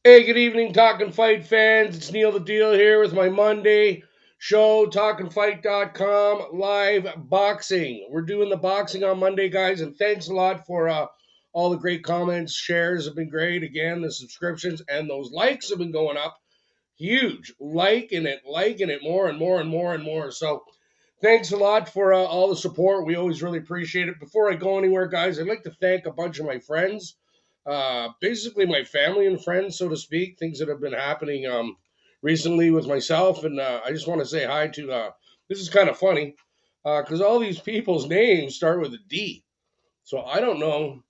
Hey, good evening, Talkin' Fight fans. It's Neil the Deal here with my Monday show, talkinfight.com, live boxing. We're doing the boxing on Monday, guys, and thanks a lot for all the great comments. Shares have been great. Again, the subscriptions and those likes have been going up. Huge. Liking it more and more and more and more. So thanks a lot for all the support. We always really appreciate it. Before I go anywhere, guys, I'd like to thank a bunch of my friends, basically my family and friends, so to speak, things that have been happening recently with myself. And I just want to say hi to, this is kind of funny because all these people's names start with a D. So I don't know.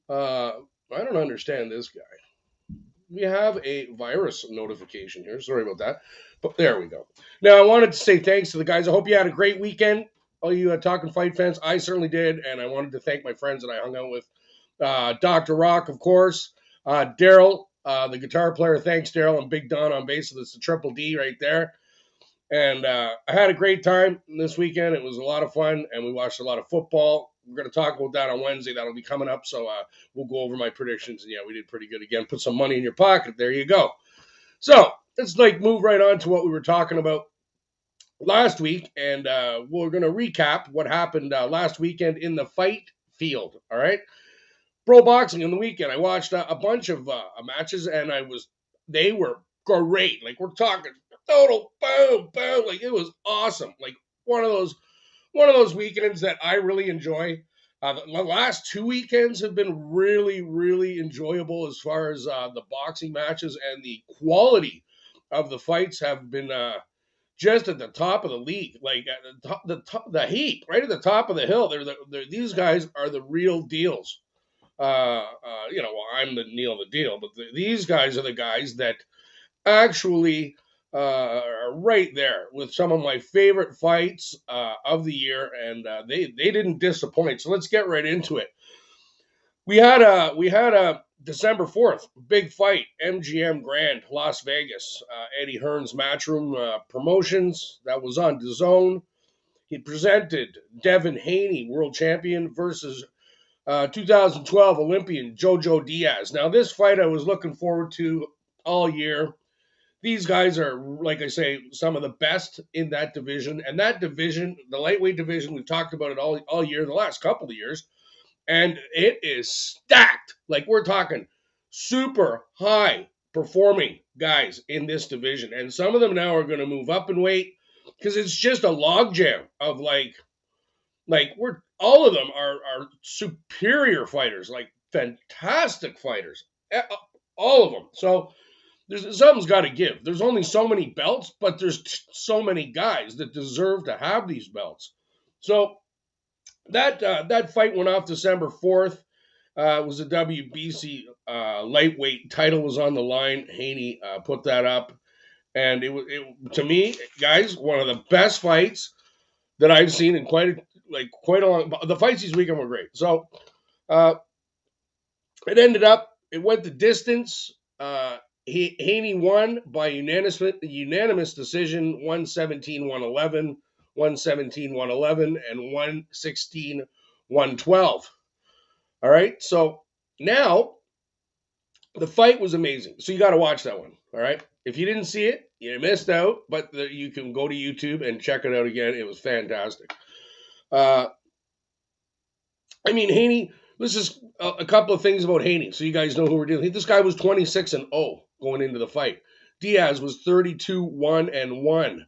I don't understand this guy. We have a virus notification here. Sorry about that. But there we go. Now, I wanted to say thanks to the guys. I hope you had a great weekend. All you Talking Fight fans, I certainly did. And I wanted to thank my friends that I hung out with. Dr. Rock, of course. Daryl, the guitar player. Thanks, Daryl. And Big Don on bass. So that's the triple D right there. And I had a great time this weekend. It was a lot of fun. And we watched a lot of football. We're going to talk about that on Wednesday. That'll be coming up. So we'll go over my predictions. And yeah, we did pretty good again. Put some money in your pocket. There you go. So let's move right on to what we were talking about last week, and we're going to recap what happened last weekend in the fight field. All right, pro boxing on the weekend. I watched a bunch of matches, and they were great. Like we're talking total boom, boom. Like it was awesome. Like one of those one of those weekends that I really enjoy. The last two weekends have been really, really enjoyable as far as the boxing matches and the quality of the fights have been just at the top of the league, like at the heat, right at the top of the hill. These guys are the real deals. Well, I'm the Neil the Deal, but these guys are the guys that actually are right there with some of my favorite fights of the year, and they didn't disappoint. So let's get right into it. We had a December 4th big fight, MGM Grand, Las Vegas. Eddie Hearn's Matchroom Promotions that was on DAZN. He presented Devin Haney, world champion, versus 2012 Olympian Jojo Diaz. Now, this fight I was looking forward to all year. These guys are, like I say, some of the best in that division. And that division, the lightweight division, we've talked about it all year, the last couple of years. And it is stacked. Like we're talking super high performing guys in this division. And some of them now are going to move up in weight because it's just a logjam of we're all of them are superior fighters, like fantastic fighters. All of them. So there's something's got to give. There's only so many belts, but there's so many guys that deserve to have these belts. So that fight went off December 4th. It was a WBC lightweight title was on the line. Haney put that up, and to me, guys, one of the best fights that I've seen in quite a long. The fights this weekend were great. So uh, it went the distance. Haney won by unanimous decision 117-111, 117-111, and 116-112. All right. So now the fight was amazing. So you got to watch that one. All right. If you didn't see it, you missed out, but you can go to YouTube and check it out again. It was fantastic. Uh, I mean, Haney, this is a couple of things about Haney. So you guys know who we're dealing with. This guy was 26-0 going into the fight. Diaz was 32-1-1.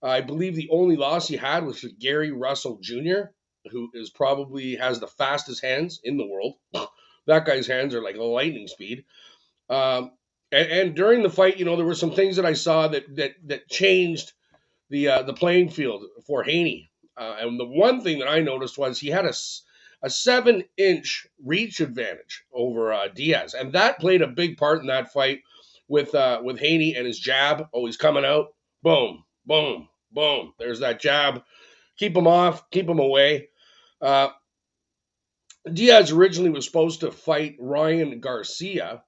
I believe the only loss he had was to Gary Russell Jr., who is probably has the fastest hands in the world. That guy's hands are like lightning speed. And during the fight, there were some things that I saw that changed the playing field for Haney. And the one thing that I noticed was he had a 7-inch reach advantage over Diaz, and that played a big part in that fight with Haney and his jab always coming out. Boom, boom, boom. There's that jab. Keep him off. Keep him away. Uh, Diaz originally was supposed to fight Ryan Garcia,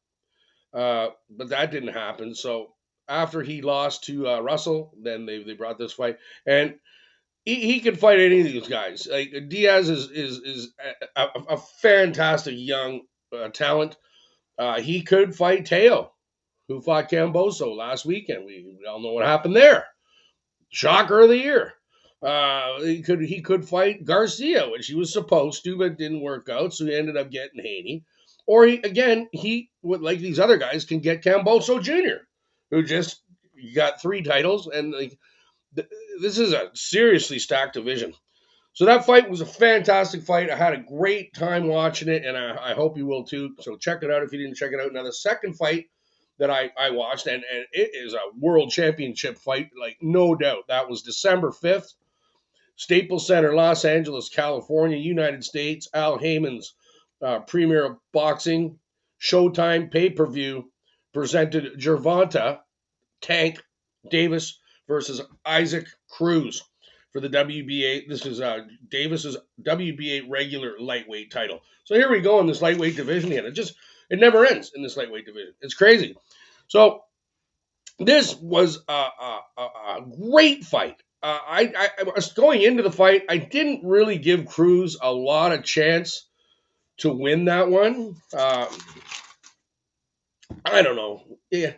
but that didn't happen. So after he lost to Russell, then they brought this fight, and he can fight any of these guys. Like Diaz is a fantastic young talent. He could fight Teo. who fought Camboso last weekend. We all know what happened there. Shocker of the year. He could fight Garcia, which he was supposed to, but didn't work out, so he ended up getting Haney. Or he would, like these other guys, can get Camboso Jr., who just got 3 titles, and like this is a seriously stacked division. So that fight was a fantastic fight. I had a great time watching it, and I hope you will too. So check it out if you didn't check it out. Now the second fight that I watched, and it is a world championship fight, like no doubt. That was December 5th, Staples Center, Los Angeles, California, United States. Al Heyman's Premier of Boxing Showtime pay-per-view presented Gervonta Tank Davis versus Isaac Cruz for the WBA. This is Davis's WBA regular lightweight title. So here we go in this lightweight division, and it never ends in this lightweight division. It's crazy. So this was a great fight. I was going into the fight. I didn't really give Cruz a lot of chance to win that one. I don't know. Yeah,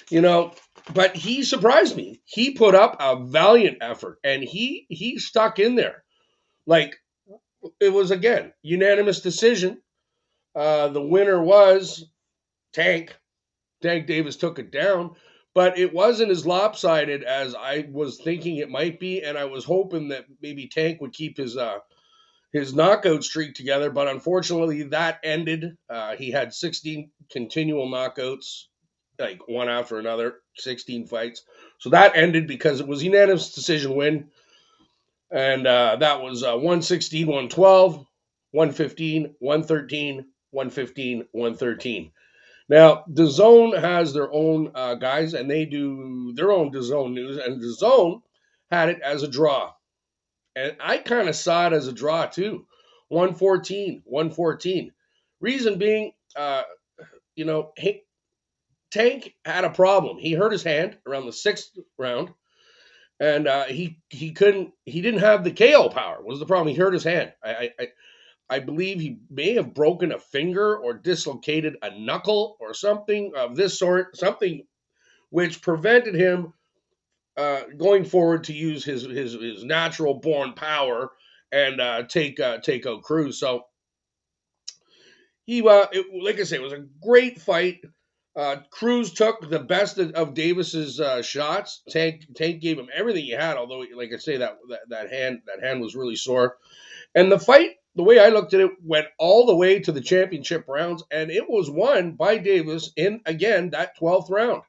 you know, but he surprised me. He put up a valiant effort, and he stuck in there. Like it was again unanimous decision. The winner was Tank. Tank Davis took it down, but it wasn't as lopsided as I was thinking it might be, and I was hoping that maybe Tank would keep his knockout streak together, but unfortunately that ended. He had 16 continual knockouts, like one after another, 16 fights. So that ended because it was unanimous decision win. And that was 116, 112, 115, 113, 115, 113. Now, DAZN has their own guys, and they do their own DAZN news, and DAZN had it as a draw. And I kind of saw it as a draw too. 114, 114. Reason being, Tank had a problem. He hurt his hand around the 6th round, and he didn't have the KO power. Was the problem? He hurt his hand. I believe he may have broken a finger or dislocated a knuckle or something of this sort, something which prevented him going forward to use his natural born power and take out Cruz. So like I say, it was a great fight. Cruz took the best of Davis's shots. Tank gave him everything he had. Although, like I say, that hand was really sore. And the fight, the way I looked at it, went all the way to the championship rounds, and it was won by Davis in again that 12th round,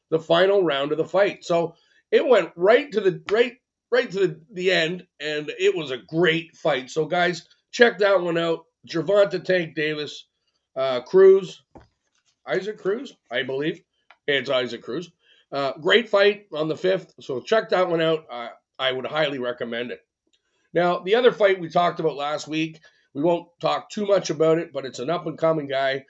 the final round of the fight. So it went right to the end, and it was a great fight. So guys, check that one out. Gervonta Tank Davis, Cruz, Isaac Cruz, I believe it's Isaac Cruz. Great fight on the 5th. So check that one out. I would highly recommend it. Now, the other fight we talked about last week, we won't talk too much about it, but it's an up-and-coming guy.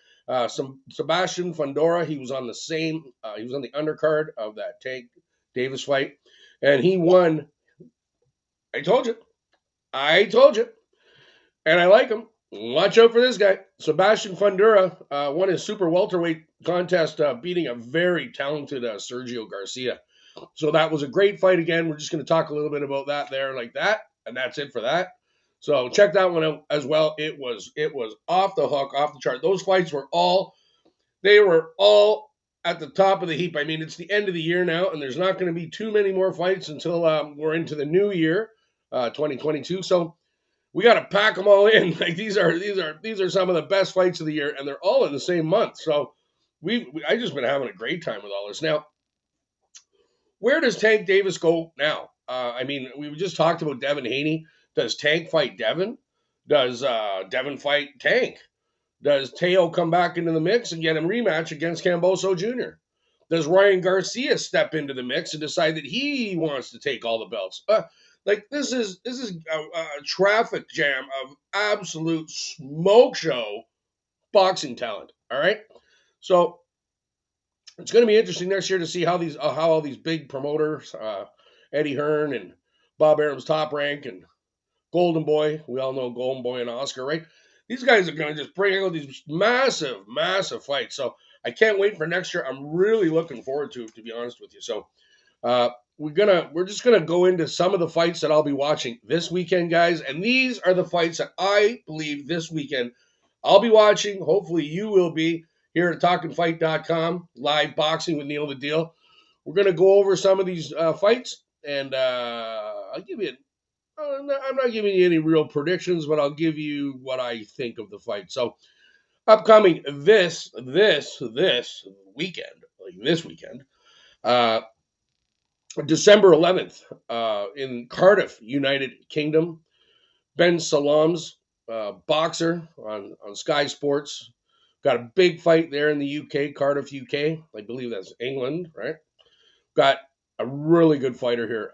Sebastian Fundora, he was on the undercard of that Tank Davis fight, and he won. I told you. And I like him. Watch out for this guy. Sebastian Fundora won his super welterweight contest, beating a very talented Sergio Garcia. So that was a great fight again. We're just going to talk a little bit about that there like that. And that's it for that. So check that one out as well. It was off the hook, off the chart. Those fights were all at the top of the heap. I mean, it's the end of the year now, and there's not going to be too many more fights until we're into the new year, 2022. So we got to pack them all in. Like these are some of the best fights of the year, and they're all in the same month. So I just been having a great time with all this. Now, where does Tank Davis go now? I mean, we just talked about Devin Haney. Does Tank fight Devin? Does Devin fight Tank? Does Teo come back into the mix and get him rematch against Camboso Jr.? Does Ryan Garcia step into the mix and decide that he wants to take all the belts? This is a traffic jam of absolute smoke show boxing talent. All right, so it's going to be interesting next year to see how all these big promoters, Eddie Hearn and Bob Arum's Top Rank and Golden Boy, we all know Golden Boy and Oscar, right? These guys are going to just bring out these massive, massive fights. So I can't wait for next year. I'm really looking forward to be honest with you. So uh, we're just gonna go into some of the fights that I'll be watching this weekend, guys. And these are the fights that I believe this weekend I'll be watching. Hopefully, you will be here at talkinfight.com, live boxing with Neil the Deal. We're gonna go over some of these fights, and I'll give you. I'm not giving you any real predictions, but I'll give you what I think of the fight. So, upcoming this weekend, like this weekend, uh, December 11th, in Cardiff, United Kingdom. Ben Salam's boxer on Sky Sports. Got a big fight there in the UK, Cardiff, UK. I believe that's England, right? Got a really good fighter here.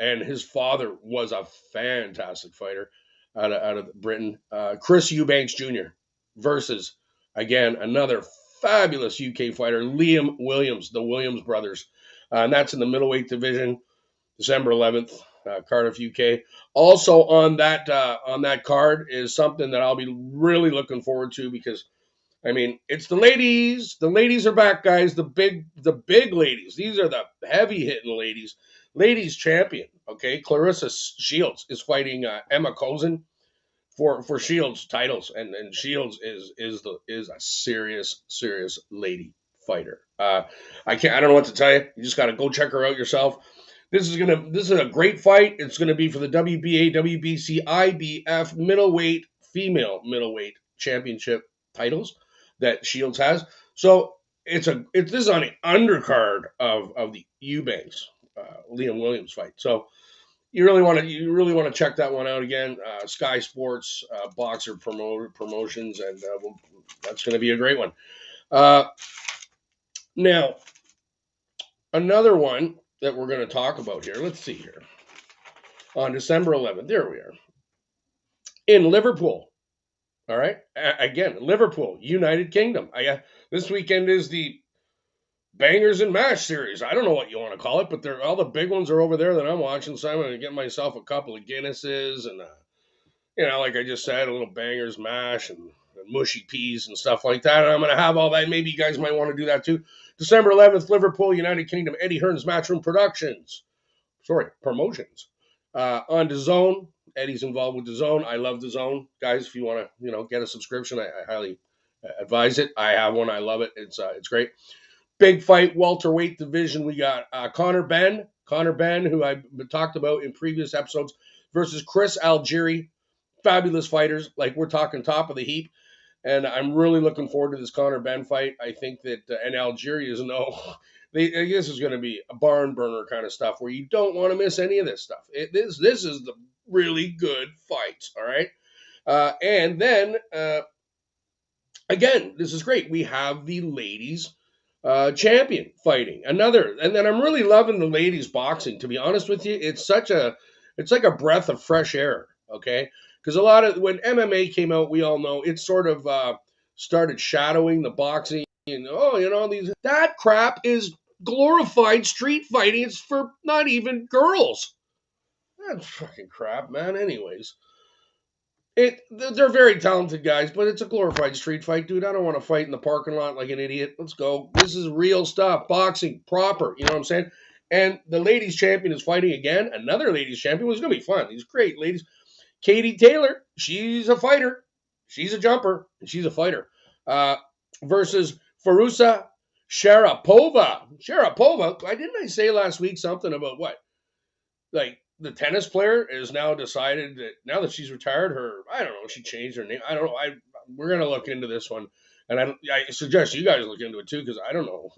And his father was a fantastic fighter out of Britain. Chris Eubanks Jr. versus, again, another fabulous UK fighter, Liam Williams, the Williams brothers. And that's in the middleweight division, December 11th, Cardiff, UK. Also on that card is something that I'll be really looking forward to because I mean, it's the ladies. The ladies are back, guys. The big ladies. These are the heavy hitting ladies. Ladies champion. Okay, Clarissa Shields is fighting Emma Kozin for Shields titles, and Shields is a serious lady fighter. I don't know what to tell you. You just got to go check her out yourself. This is a great fight. It's gonna be for the WBA, WBC, IBF female middleweight championship titles that Shields has. So this is on the undercard of the Eubanks Liam Williams fight. So you really want to check that one out again. Sky Sports Boxer Promotions, and that's going to be a great one. Uh, Now another one that we're going to talk about here. Let's see here. On December 11th, there we are in Liverpool. All right, again, Liverpool, United Kingdom. This weekend is the Bangers and Mash series. I don't know what you want to call it, but all the big ones are over there that I'm watching. So I'm going to get myself a couple of Guinnesses and, like I just said, a little Bangers Mash and mushy peas and stuff like that. And I'm going to have all that. Maybe you guys might want to do that too. December 11th, Liverpool, United Kingdom, Eddie Hearn's Matchroom Promotions. On the Zone. Eddie's involved with the Zone. I love the Zone, guys. If you want to, get a subscription, I highly advise it. I have one. I love it. It's great. Big fight, welterweight division. We got Conor Benn, who I've talked about in previous episodes, versus Chris Algieri. Fabulous fighters. Like, we're talking top of the heap. And I'm really looking forward to this Conor Benn fight. I think that, and Algieri is this is going to be a barn burner kind of stuff where you don't want to miss any of this stuff. This is the really good fights, all right? And then, again, this is great. We have the ladies champion fighting and then I'm really loving the ladies boxing. To be honest with you, it's like a breath of fresh air. Okay, because a lot of when MMA came out, we all know it sort of started shadowing the boxing. And that crap is glorified street fighting. It's for not even girls. That's fucking crap, man. Anyways. They're very talented guys, but it's a glorified street fight, dude. I don't want to fight in the parking lot like an idiot. Let's go. This is real stuff. Boxing, proper. You know what I'm saying? And the ladies champion is fighting again. Another ladies champion. It's going to be fun. These great ladies. Katie Taylor, she's a fighter. She's a jumper, and she's a fighter. Versus Farusa Sharapova. Didn't I say last week something about what? Like, the tennis player is now decided that now that she's retired, I don't know, she changed her name. I don't know. We're gonna look into this one, and I suggest you guys look into it too because I don't know.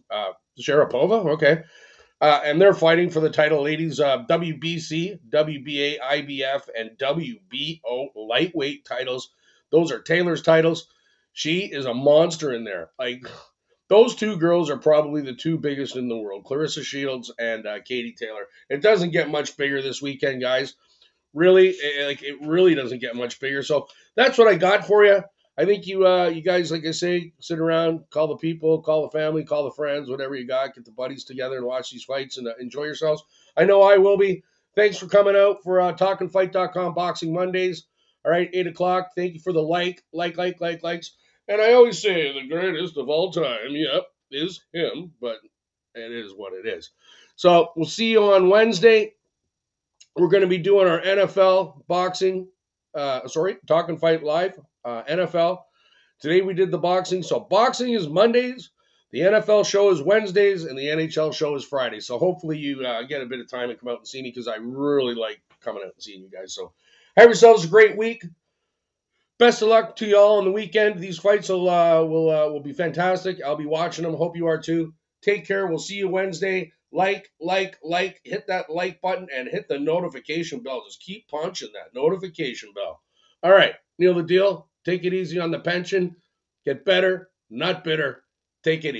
Sharapova, okay, and they're fighting for the title, ladies. WBC, WBA, IBF, and WBO lightweight titles. Those are Taylor's titles. She is a monster in there. Like, those two girls are probably the two biggest in the world, Clarissa Shields and Katie Taylor. It doesn't get much bigger this weekend, guys. Really, it really doesn't get much bigger. So that's what I got for you. I think you guys, like I say, sit around, call the people, call the family, call the friends, whatever you got. Get the buddies together and watch these fights and enjoy yourselves. I know I will be. Thanks for coming out for TalkinFight.com Boxing Mondays. All right, 8 o'clock. Thank you for the likes. And I always say the greatest of all time, yep, is him, but it is what it is. So we'll see you on Wednesday. We're going to be doing our NFL boxing, Talk and Fight Live, NFL. Today we did the boxing. So boxing is Mondays, the NFL show is Wednesdays, and the NHL show is Fridays. So hopefully you get a bit of time and come out and see me because I really like coming out and seeing you guys. So have yourselves a great week. Best of luck to y'all on the weekend. These fights will be fantastic. I'll be watching them. Hope you are too. Take care. We'll see you Wednesday. Like. Hit that like button and hit the notification bell. Just keep punching that notification bell. All right. Neil the Deal. Take it easy on the pension. Get better, not bitter. Take it easy.